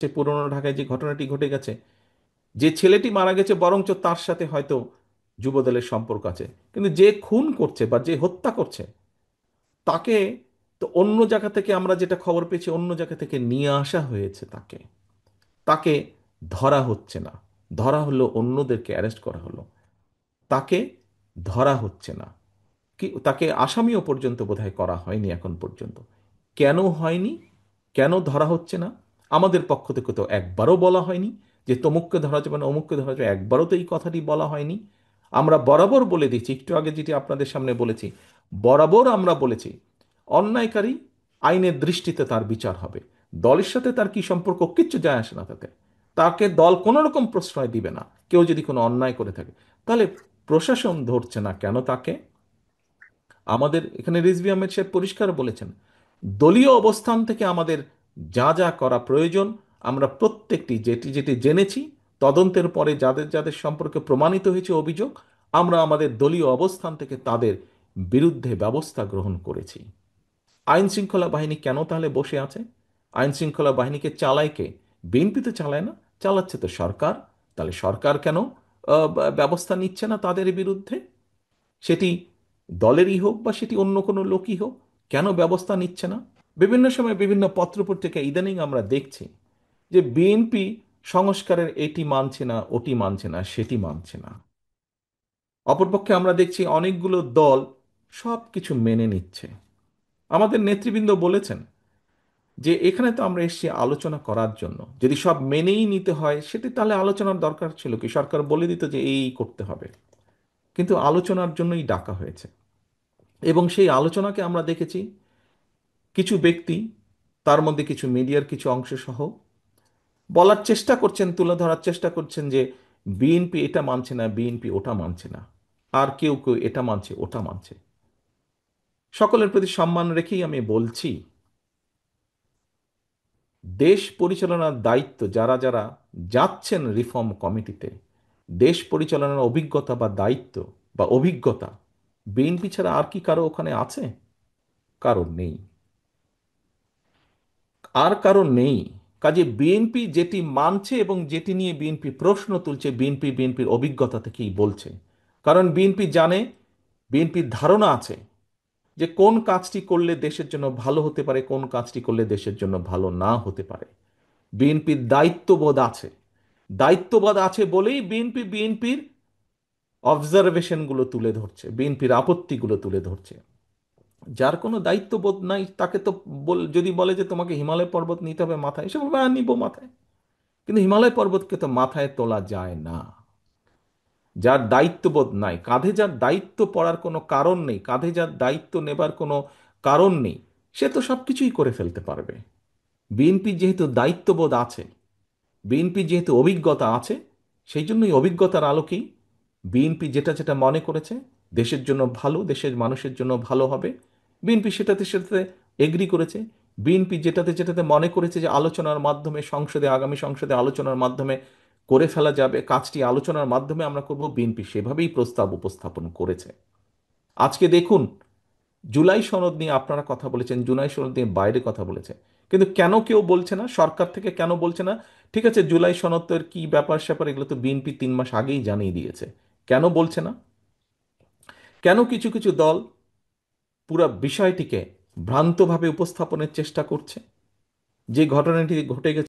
পুরনো ঢাকায় যে ঘটনাটি ঘটে গেছে, যে ছেলেটি মারা গেছে বরঞ্চ তার সাথে হয়তো যুবদলের সম্পর্ক আছে, কিন্তু যে খুন করছে বা যে হত্যা করছে তাকে তো অন্য জায়গা থেকে, আমরা যেটা খবর পেয়েছি, অন্য জায়গা থেকে নিয়ে আসা হয়েছে। তাকে তাকে ধরা হচ্ছে না। ধরা হলো, অন্যদেরকে অ্যারেস্ট করা হলো, তাকে ধরা হচ্ছে না। কি তাকে আসামিও পর্যন্ত বোধহয় করা হয়নি এখন পর্যন্ত। কেন হয়নি? কেন ধরা হচ্ছে না? আমাদের পক্ষ থেকে তো একবারও বলা হয়নি যে তমুককে ধরা যাবে না, অমুককে ধরা যাবে, একবারও তো এই কথাটি বলা হয়নি। আমরা বরাবর বলে দিচ্ছি, একটু আগে যেটি আপনাদের সামনে বলেছি, বরাবর আমরা বলেছি অন্যায়কারী আইনের দৃষ্টিতে তার বিচার হবে। দলের সাথে তার কি সম্পর্ক, কিচ্ছু যায় আসে না তাতে। তাকে দল কোনো রকম প্রশ্রয় দিবে না। কেউ যদি কোনো অন্যায় করে থাকে, তাহলে প্রশাসন ধরছে না কেন তাকে? আমাদের এখানে রিজভী আহমেদ সাহেব পরিষ্কার বলেছেন, দলীয় অবস্থান থেকে আমাদের যা যা করা প্রয়োজন, আমরা প্রত্যেকটি যেটি যেটি জেনেছি, তদন্তের পরে যাদের যাদের সম্পর্কে প্রমাণিত হয়েছে অভিযোগ, আমরা আমাদের দলীয় অবস্থান থেকে তাদের বিরুদ্ধে ব্যবস্থা গ্রহণ করেছি। আইন শৃঙ্খলা বাহিনী কেন তাহলে বসে আছে? আইন শৃঙ্খলা বাহিনীকে চালায় কে? বিএনপি তো চালায় না, চালাচ্ছে তো সরকার। তাহলে সরকার কেন ব্যবস্থা নিচ্ছে না তাদের বিরুদ্ধে? সেটি দলেরই হোক বা সেটি অন্য কোনো লোকই হোক, কেন ব্যবস্থা নিচ্ছে না? বিভিন্ন সময় বিভিন্ন পত্রপত্রিকা ইদানিং আমরা দেখছি যে বিএনপি সংস্কারের এটি মানছে না, ওটি মানছে না, সেটি মানছে না। অপরপক্ষে আমরা দেখছি অনেকগুলো দল সব কিছু মেনে নিচ্ছে। আমাদের নেতৃবৃন্দ বলেছেন যে এখানে তো আমরা এসেছি আলোচনা করার জন্য, যদি সব মেনেই নিতে হয় সেটি তাহলে আলোচনার দরকার ছিল কি? সরকার বলে দিত যে এই করতে হবে। কিন্তু আলোচনার জন্যই ডাকা হয়েছে, এবং সেই আলোচনাকে আমরা দেখেছি কিছু ব্যক্তি, তার মধ্যে কিছু মিডিয়ার কিছু অংশ সহ, বলার চেষ্টা করছেন, তুলে ধরার চেষ্টা করছেন যে বিএনপি এটা মানছে না, বিএনপি ওটা মানছে না, আর কেউ কেউ এটা মানছে, ওটা মানছে। সকলের প্রতি সম্মান রেখেই আমি বলছি, দেশ পরিচালনার দায়িত্ব যারা যারা যাচ্ছেন রিফর্ম কমিটিতে, দেশ পরিচালনার অভিজ্ঞতা বা দায়িত্ব বা অভিজ্ঞতা বিএনপি ছাড়া আর কি কারো ওখানে আছে? কারো নেই। আর কারো নেই। কাজে বিএনপি যেটি মানছে এবং যেটি নিয়ে বিএনপি প্রশ্ন তুলছে, বিএনপি বিএনপির অভিজ্ঞতা থেকেই বলছে। কারণ বিএনপি জানে, বিএনপির ধারণা আছে যে কোন কাজটি করলে দেশের জন্য ভালো হতে পারে, কোন কাজটি করলে দেশের জন্য ভালো না হতে পারে। বিএনপির দায়িত্ববোধ আছে। দায়িত্ববোধ আছে বলেই বিএনপি বিএনপির অবজারভেশনগুলো তুলে ধরছে, বিএনপির আপত্তিগুলো তুলে ধরছে। যার কোনো দায়িত্ববোধ নাই তাকে তো যদি বলে যে তোমাকে হিমালয় পর্বত নিতে হবে মাথায়, সে বলবে, "হ্যাঁ, নিব মাথায়।" কিন্তু হিমালয় পর্বতকে তো মাথায় তোলা যায় না। যার দায়িত্ববোধ নাই, কাঁধে যার দায়িত্ব পড়ার কোনো কারণ নেই, কাঁধে যার দায়িত্ব নেবার কোনো কারণ নেই, সে তো সব কিছুই করে ফেলতে পারবে। বিএনপি যেহেতু দায়িত্ববোধ আছে, বিএনপি যেহেতু অভিজ্ঞতা আছে, সেই জন্যই অভিজ্ঞতার আলোকেই বিএনপি যেটা যেটা মনে করেছে দেশের জন্য ভালো, দেশের মানুষের জন্য ভালো হবে, বিএনপি সেটাতে সেটাতে এগ্রি করেছে। বিএনপি যেটাতে যেটাতে মনে করেছে যে আলোচনার মাধ্যমে সংসদে, আগামী সংসদে আলোচনার মাধ্যমে করে ফেলা যাবে, কাজটি আলোচনার মাধ্যমে আমরা করব, বিএনপি সেভাবেই প্রস্তাব উপস্থাপন করেছে। আজকে দেখুন, জুলাই সনদ নিয়ে আপনারা কথা বলেছেন, জুলাই সনদ নিয়ে বাইরে কথা বলেছে, কিন্তু কেন কেউ বলছে না? সরকার থেকে কেন বলছে না? ঠিক আছে, জুলাই সনদ তো এর কি ব্যাপার স্যাপার, এগুলো তো বিএনপি 3 মাস আগেই জানিয়ে দিয়েছে। কেন বলছে না? কেন কিছু কিছু দল পুরো বিষয়টিকে ভ্রান্তভাবে উপস্থাপনের চেষ্টা করছে? যে ঘটনাটি ঘটে গেছে